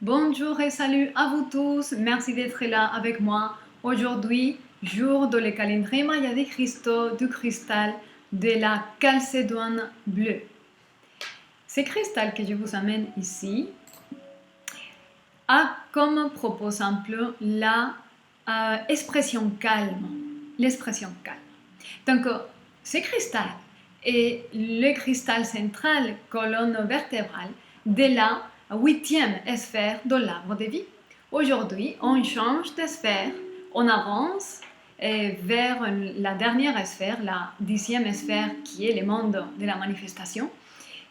Bonjour et salut à vous tous, merci d'être là avec moi. Aujourd'hui, jour de le calendrier maya de Cristo du cristal de la calcédoine bleue. Ce cristal que je vous amène ici a comme propos simple la expression calme, l'expression calme. Donc, ce cristal est le cristal central, colonne vertébrale, de la 8e sphère de l'arbre de vie. Aujourd'hui, on change de sphère, on avance vers la dernière sphère, la 10e sphère qui est le monde de la manifestation.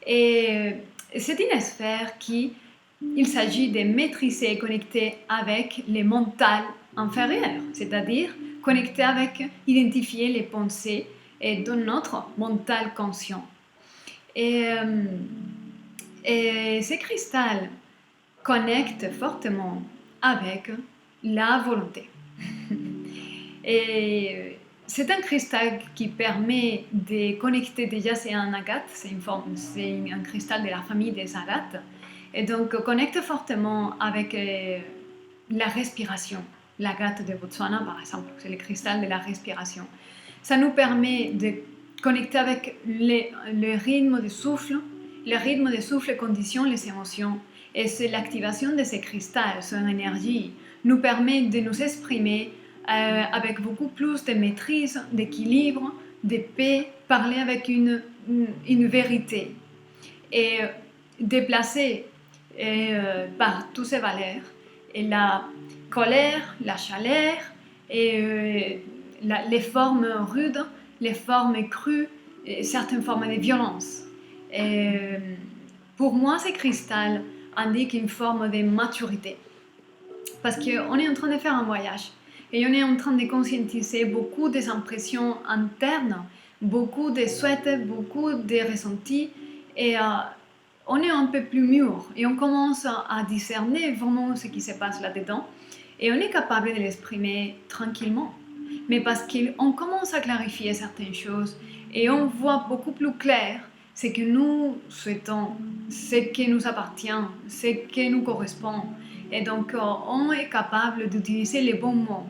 Et c'est une sphère qui, il s'agit de maîtriser et connecter avec les mental inférieurs, c'est-à-dire connecter avec, identifier les pensées de notre mental conscient. Et ce cristal connecte fortement avec la volonté. Et c'est un cristal qui permet de connecter, déjà c'est un agate, c'est un cristal de la famille des agates, et donc connecte fortement avec la respiration. L'agate de Botswana par exemple, c'est le cristal de la respiration. Ça nous permet de connecter avec le rythme du souffle. Le rythme du souffle conditionne les émotions, et c'est l'activation de ces cristals, son énergie, nous permet de nous exprimer avec beaucoup plus de maîtrise, d'équilibre, de paix, parler avec une vérité. Et déplacer par toutes ces valeurs, et la colère, la chaleur, et les formes rudes, les formes crues, et certaines formes de violence. Et, pour moi, ces cristals indiquent une forme de maturité. Parce qu'on est en train de faire un voyage et on est en train de conscientiser beaucoup des impressions internes, beaucoup de souhaits, beaucoup de ressentis, et on est un peu plus mûr et on commence à discerner vraiment ce qui se passe là-dedans, et on est capable de l'exprimer tranquillement. Mais parce qu'on commence à clarifier certaines choses et on voit beaucoup plus clair ce que nous souhaitons, ce qui nous appartient, ce qui nous correspond. Et donc, on est capable d'utiliser les bons mots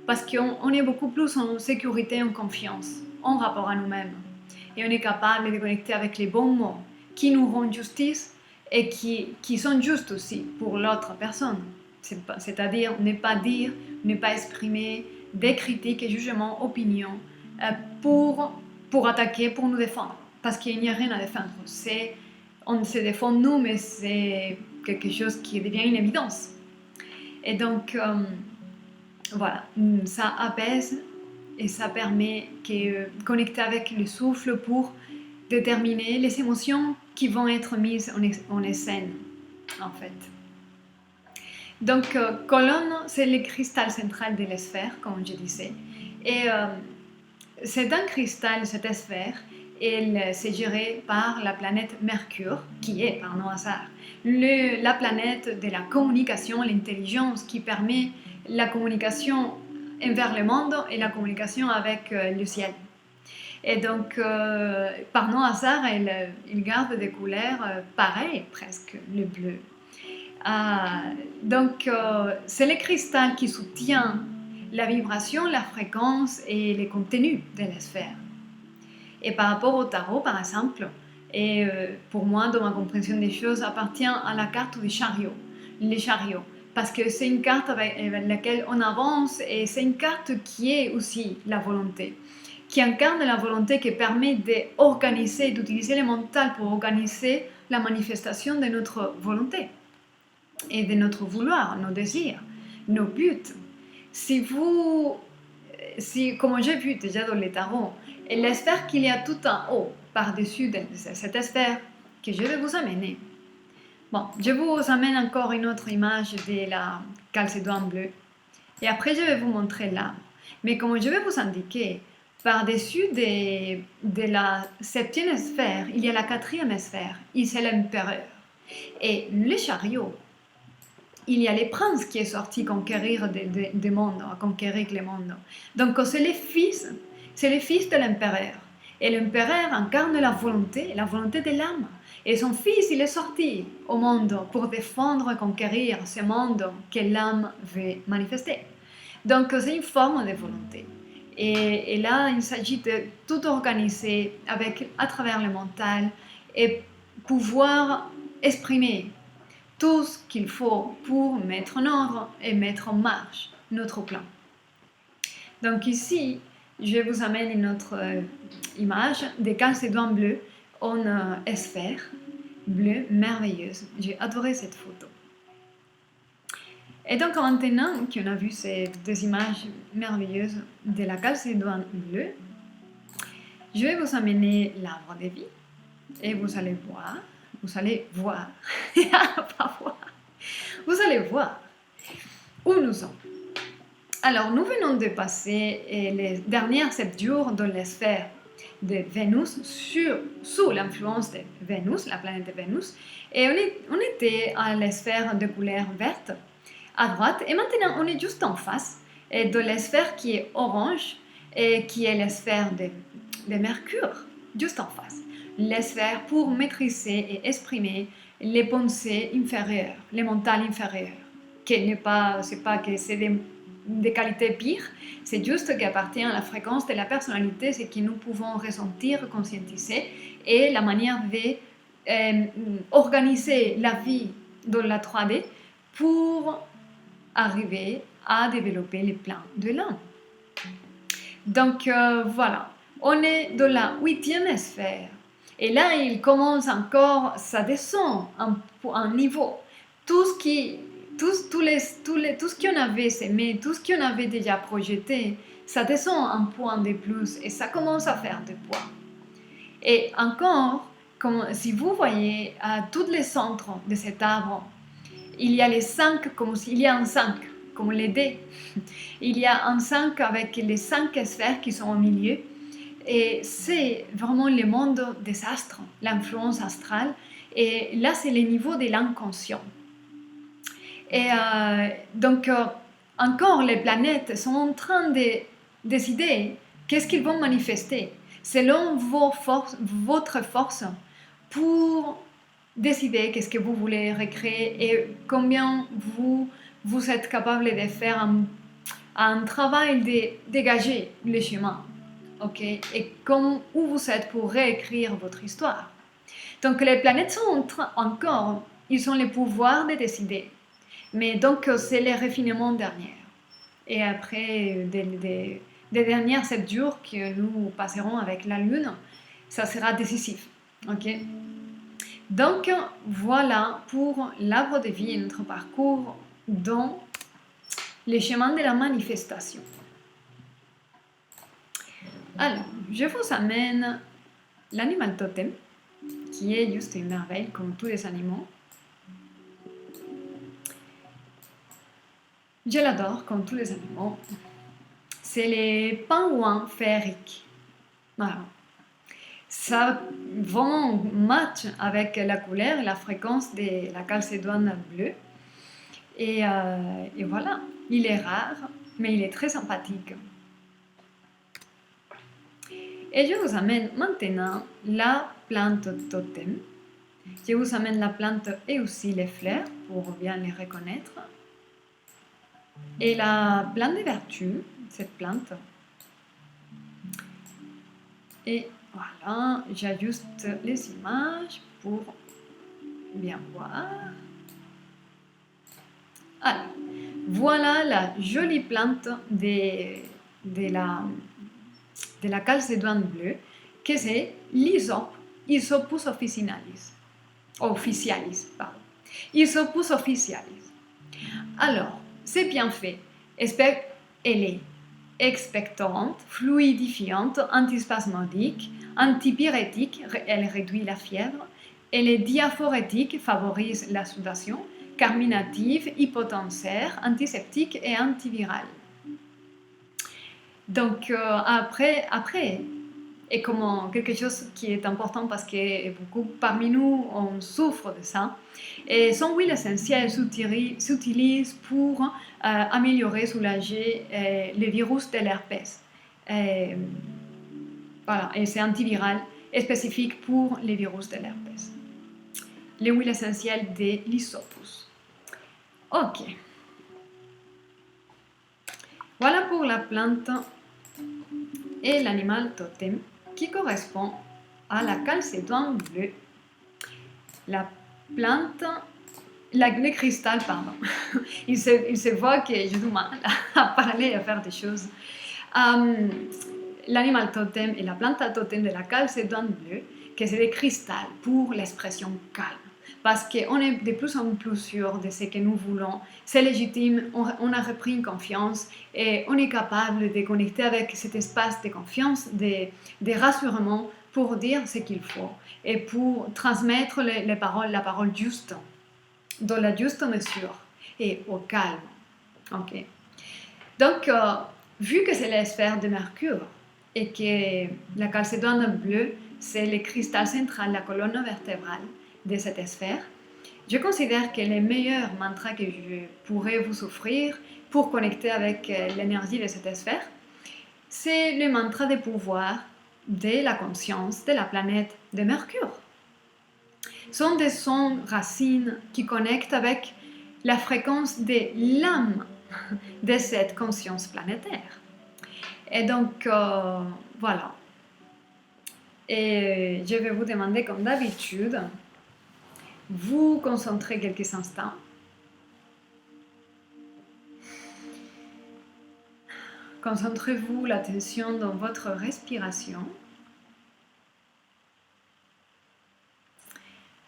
parce qu'on est beaucoup plus en sécurité, en confiance, en rapport à nous-mêmes. Et on est capable de connecter avec les bons mots qui nous rendent justice et qui sont justes aussi pour l'autre personne. C'est-à-dire ne pas dire, ne pas exprimer des critiques, jugements, opinions pour attaquer, pour nous défendre. Parce qu'il n'y a rien à défendre. On se défend nous, mais c'est quelque chose qui devient une évidence. Et donc, voilà, ça apaise et ça permet de connecter avec le souffle pour déterminer les émotions qui vont être mises en scène, en fait. Donc, colonne, c'est le cristal central de la sphère, comme je disais. Et c'est un cristal, cette sphère, elle c'est gérée par la planète Mercure, qui est, par no hasard, la planète de la communication, l'intelligence, qui permet la communication envers le monde et la communication avec le ciel. Et donc, par no hasard, il garde des couleurs pareilles, presque, le bleu. Donc, c'est le cristal qui soutient la vibration, la fréquence et les contenus de la sphère. Et par rapport au tarot, par exemple, et pour moi, dans ma compréhension des choses, appartient à la carte du chariot, les chariots, parce que c'est une carte avec laquelle on avance, et c'est une carte qui est aussi la volonté, qui incarne la volonté, qui permet d'organiser, d'utiliser le mental pour organiser la manifestation de notre volonté et de notre vouloir, nos désirs, nos buts. Comme j'ai vu déjà dans les tarots, et la sphère qu'il y a tout en haut, par-dessus de cette sphère que je vais vous amener. Bon, je vous amène encore une autre image de la calcédoine bleue. Et après, je vais vous montrer l'arbre. Mais comme je vais vous indiquer, par-dessus de la 7e sphère, il y a la 4e sphère, et c'est l'empereur. Et le chariot, il y a les princes qui est sorti conquérir des mondes, conquérir les mondes. Donc c'est le fils de l'empereur. Et l'empereur incarne la volonté de l'âme. Et son fils, il est sorti au monde pour défendre et conquérir ce monde que l'âme veut manifester. Donc, c'est une forme de volonté. Et là, il s'agit de tout organiser à travers le mental et pouvoir exprimer tout ce qu'il faut pour mettre en ordre et mettre en marche notre plan. Donc ici, je vous amène une autre image des calcédoines bleus en sphère bleue merveilleuse. J'ai adoré cette photo. Et donc maintenant qu'on a vu ces deux images merveilleuses de la calcédoine bleue, je vais vous amener l'arbre de vie et vous allez voir, pas voir, vous allez voir où nous sommes. Alors, nous venons de passer les dernières 7 jours dans la sphère de Vénus, sous l'influence de Vénus, la planète de Vénus, et on était à la sphère de couleur verte à droite, et maintenant on est juste en face, et de la sphère qui est orange, et qui est la sphère de Mercure, juste en face. La sphère pour maîtriser et exprimer les pensées inférieures, les mentales inférieures, c'est pas que c'est des qualités pires, c'est juste qu'appartient à la fréquence de la personnalité, ce que nous pouvons ressentir, conscientiser, et la manière d'organiser la vie dans la 3D pour arriver à développer les plans de l'âme. Donc voilà, on est dans la 8e sphère, et là il commence encore, ça descend un niveau, tout ce qu'on avait semé, tout ce qu'on avait déjà projeté, ça descend un point de plus et ça commence à faire du poids. Et encore, si vous voyez à tous les centres de cet arbre, il y a les 5, comme s'il y a un 5, comme les dés. Il y a un 5 avec les 5 sphères qui sont au milieu. Et c'est vraiment le monde des astres, l'influence astrale. Et là, c'est le niveau de l'inconscient. Et donc, encore, les planètes sont en train de décider qu'est-ce qu'ils vont manifester selon votre force pour décider qu'est-ce que vous voulez recréer et combien vous êtes capable de faire un travail de dégager le chemin. Ok, et où vous êtes pour réécrire votre histoire. Donc, les planètes sont encore, ils ont le pouvoir de décider. Mais donc, c'est les raffinements derniers. Et après, des dernières 7 jours que nous passerons avec la Lune, ça sera décisif. Ok. Donc, voilà pour l'arbre de vie et notre parcours dans les chemins de la manifestation. Alors, je vous amène l'animal totem, qui est juste une merveille comme tous les animaux. Je l'adore comme tous les animaux. C'est les pingouins féeriques. Voilà. Ça vraiment match avec la couleur et la fréquence de la calcédoine bleue. Et voilà, il est rare, mais il est très sympathique. Et je vous amène maintenant la plante totem. Je vous amène la plante et aussi les fleurs pour bien les reconnaître. Et la plante de vertu, cette plante. Et voilà, j'ajuste les images pour bien voir. Alors, voilà la jolie plante de la calcédoine bleue, que c'est l'Isopus officinalis. Isopus officialis. Alors, c'est bien fait. Elle est expectorante, fluidifiante, antispasmodique, antipyrétique, elle réduit la fièvre. Elle est diaphorétique, favorise la sudation, carminative, hypotensaire, antiseptique et antivirale. Donc après, et comme quelque chose qui est important parce que beaucoup parmi nous on souffre de ça, et son huile essentielle s'utilise pour améliorer, soulager les virus de l'herpès. Voilà, et c'est antiviral et spécifique pour les virus de l'herpès. l'huile essentielle de l'Hyssopus. Ok. Voilà pour la plante et l'animal totem qui correspond à la calcédoine bleue. La plante, le cristal, pardon. il se voit que j'ai du mal à parler et à faire des choses. L'animal totem et la plante totem de la calcédoine bleue, que c'est des cristals pour l'expression calme. Parce qu'on est de plus en plus sûr de ce que nous voulons, c'est légitime, on a repris une confiance et on est capable de connecter avec cet espace de confiance, de rassurement pour dire ce qu'il faut et pour transmettre la parole juste, dans la juste mesure et au calme. Okay. Donc, vu que c'est la sphère de Mercure et que la calcédoine bleue, c'est le cristal central, la colonne vertébrale de cette sphère, je considère que les meilleurs mantras que je pourrais vous offrir pour connecter avec l'énergie de cette sphère, c'est le mantra de pouvoir de la conscience de la planète de Mercure. Ce sont des sons racines qui connectent avec la fréquence de l'âme de cette conscience planétaire. Et donc, voilà. Et je vais vous demander, comme d'habitude, vous concentrer quelques instants. Concentrez-vous l'attention dans votre respiration.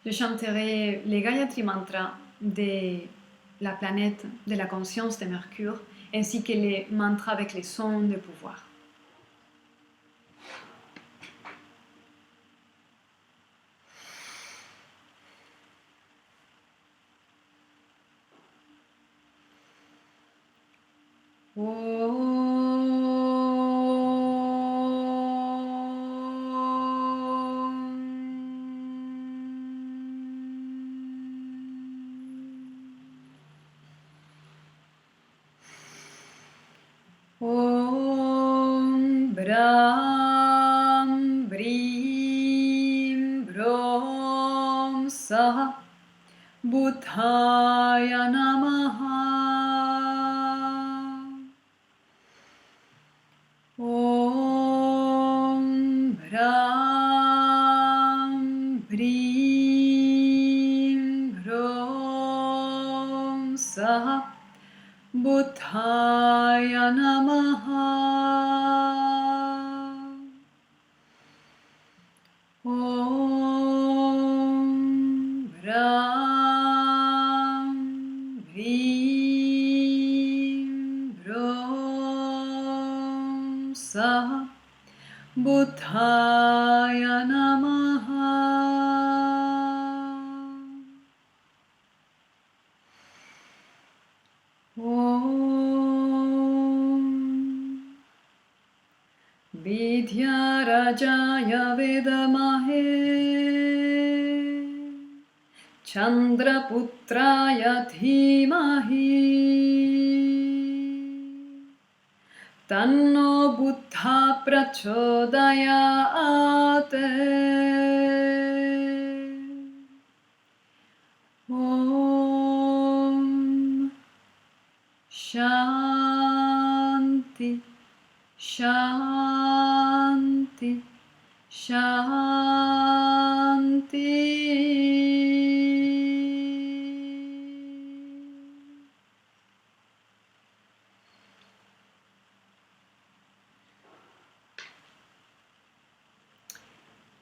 Je chanterai les Gayatri Mantras de la planète, de la conscience de Mercure, ainsi que les mantras avec les sons de pouvoir. Om Brahm Brim Brom Saha Buddhaya Namaha. Om Brahm Brim Brom Saha Buddhaya Namaha. Om Brahm Brim Brom Saha Buddhaya Namaha. Vidya Rajaya Vedamahe Chandraputraya Dhimahi Tanno Buddha Prachodayate. Om Shanti Shanti Shanti.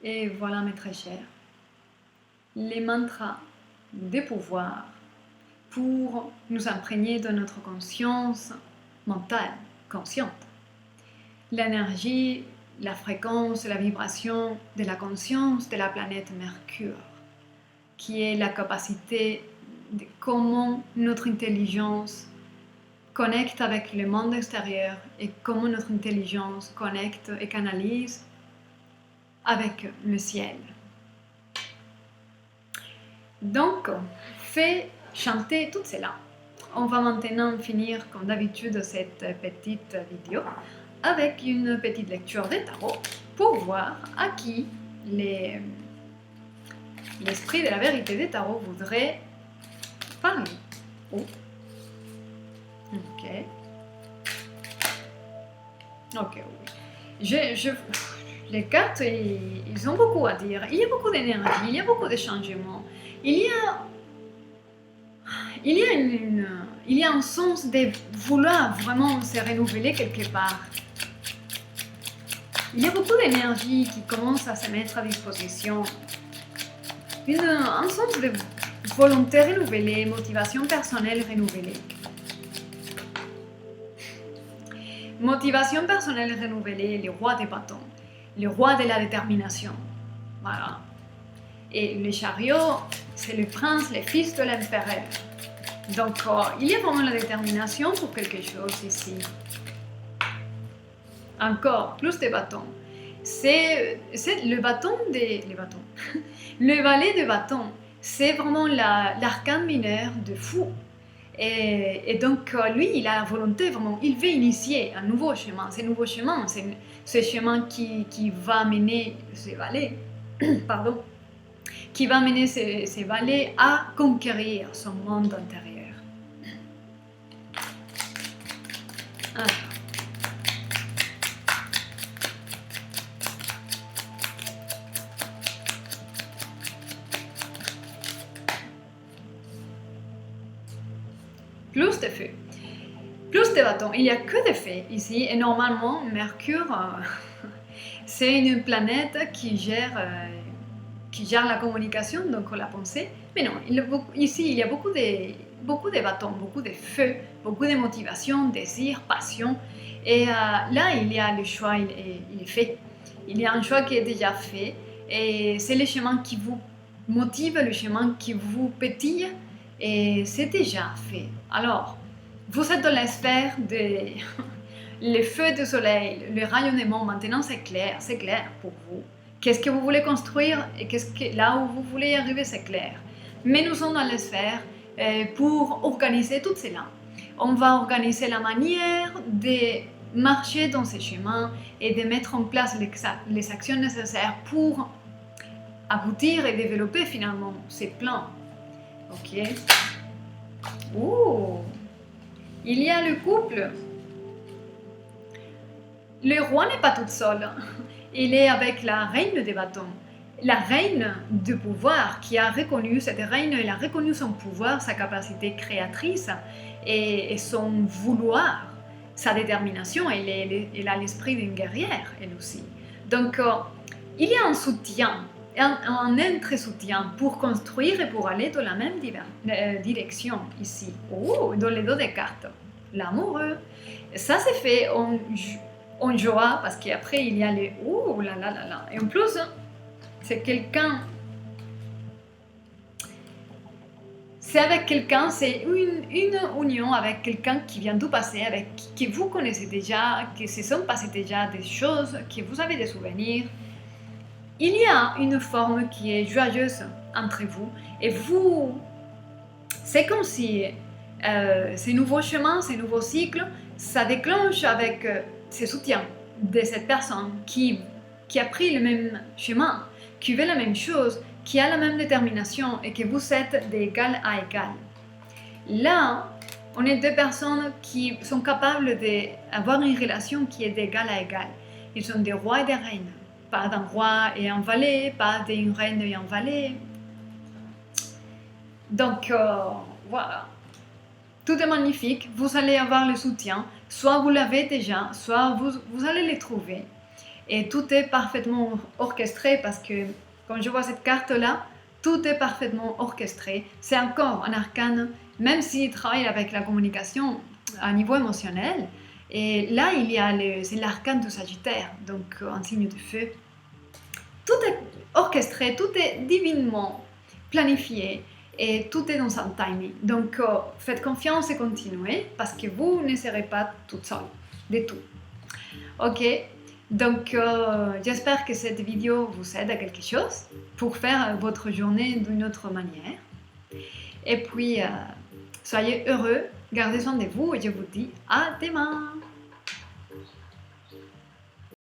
Et voilà mes très chers, les mantras de pouvoir pour nous imprégner de notre conscience mentale, consciente. L'énergie, la fréquence, la vibration de la conscience de la planète Mercure, qui est la capacité de comment notre intelligence connecte avec le monde extérieur et comment notre intelligence connecte et canalise avec le ciel. Donc, fais chanter tout cela. On va maintenant finir, comme d'habitude, cette petite vidéo avec une petite lecture de tarot pour voir à qui les l'esprit de la vérité des tarots voudrait parler. Oh. Ok. Ok, oui. Les cartes, ils ont beaucoup à dire. Il y a beaucoup d'énergie, il y a beaucoup de changements. Il y a un sens de vouloir vraiment se renouveler quelque part. Il y a beaucoup d'énergie qui commence à se mettre à disposition. Un sens de volonté renouvelée, motivation personnelle renouvelée. Motivation personnelle renouvelée, le roi des bâtons, le roi de la détermination. Voilà. Et le chariot, c'est le prince, le fils de l'empereur. Donc, il y a vraiment la détermination pour quelque chose ici. Encore plus de bâtons. C'est le bâton des... Les bâtons. Le valet de bâton, c'est vraiment l'arcane mineur de fou. Et donc, lui, il a la volonté vraiment, il veut initier un nouveau chemin. Ce nouveau chemin, c'est ce chemin qui va mener ces valets, pardon, qui va mener ces valets à conquérir son monde intérieur. Ah. Plus de feu, plus de bâtons. Il n'y a que des feux ici et normalement Mercure c'est une planète qui gère la communication, donc la pensée. Mais non, ici il y a beaucoup de bâtons, beaucoup de feux, beaucoup de motivation, désir, passion. Et là il y a le choix, il est fait. Il y a un choix qui est déjà fait et c'est le chemin qui vous motive, le chemin qui vous pétille. Et c'est déjà fait. Alors, vous êtes dans l'esphère de le feu du soleil, le rayonnement. Maintenant, c'est clair pour vous. Qu'est-ce que vous voulez construire et là où vous voulez arriver, c'est clair. Mais nous sommes dans l'esphère pour organiser tout cela. On va organiser la manière de marcher dans ces chemins et de mettre en place les actions nécessaires pour aboutir et développer finalement ces plans. Ok. Oh, il y a le couple. Le roi n'est pas tout seul. Il est avec la reine des bâtons. La reine du pouvoir qui a reconnu, cette reine, elle a reconnu son pouvoir, sa capacité créatrice et son vouloir, sa détermination. Elle a l'esprit d'une guerrière, elle aussi. Donc, il y a un soutien. Un entre-soutien pour construire et pour aller dans la même direction ici. Oh, dans les dos des cartes. L'amoureux. Ça c'est fait en joie parce qu'après il y a les... Oh là là là là. Et en plus, c'est quelqu'un... C'est avec quelqu'un, c'est une union avec quelqu'un qui vient tout passer, que vous connaissez déjà, que se sont passées déjà des choses, que vous avez des souvenirs. Il y a une forme qui est joyeuse entre vous et vous, c'est comme si ces nouveaux chemins, ces nouveaux cycles, ça déclenche avec ce soutien de cette personne qui a pris le même chemin, qui veut la même chose, qui a la même détermination et que vous êtes d'égal à égal. Là, on est deux personnes qui sont capables d'avoir une relation qui est d'égal à égal. Ils sont des rois et des reines. Pas d'un roi et un valet, pas d'une reine et un valet. Donc, voilà. Tout est magnifique. Vous allez avoir le soutien. Soit vous l'avez déjà, soit vous allez le trouver. Et tout est parfaitement orchestré parce que, quand je vois cette carte-là, tout est parfaitement orchestré. C'est encore un arcane, même s'il travaille avec la communication à niveau émotionnel. Et là, c'est l'arcane du Sagittaire, donc un signe de feu. Tout est orchestré, tout est divinement planifié et tout est dans un timing. Donc, faites confiance et continuez parce que vous ne serez pas toute seule du tout. Ok, donc j'espère que cette vidéo vous aide à quelque chose pour faire votre journée d'une autre manière. Et puis, soyez heureux, gardez soin de vous et je vous dis à demain.